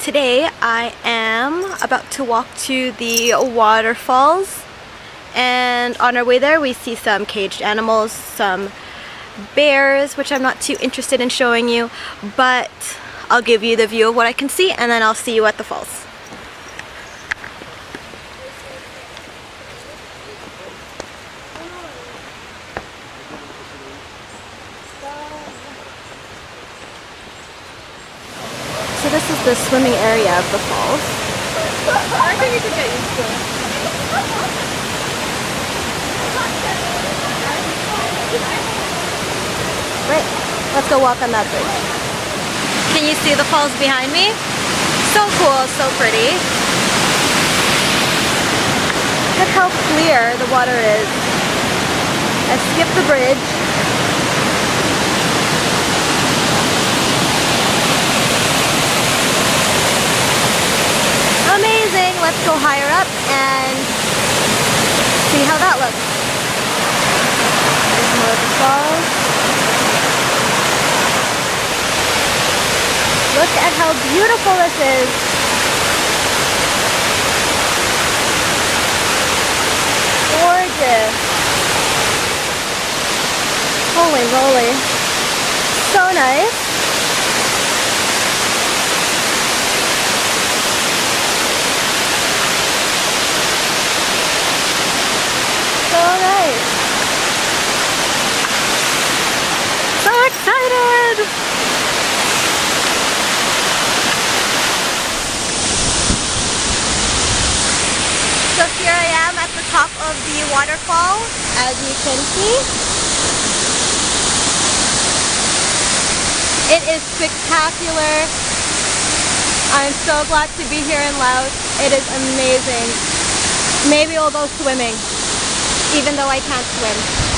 Today I am about to walk to the waterfalls, and on our way there we see some caged animals, some bears, which I'm not too interested in showing you, but I'll give you the view of what I can see and then I'll see you at the falls. So this is the swimming area of the falls. I think you could get used to it. Great. Let's go walk on that bridge. Can you see the falls behind me? So cool, so pretty. Look at how clear the water is. I skipped the bridge. Amazing! Let's go higher up and see how that looks. There's more of the falls. Look at how beautiful this is. Gorgeous. Holy moly. So nice. So nice. So excited. So here I am at the top of the waterfall, as you can see. It is spectacular. I'm so glad to be here in Laos. It is amazing. Maybe I'll go swimming, even though I can't swim.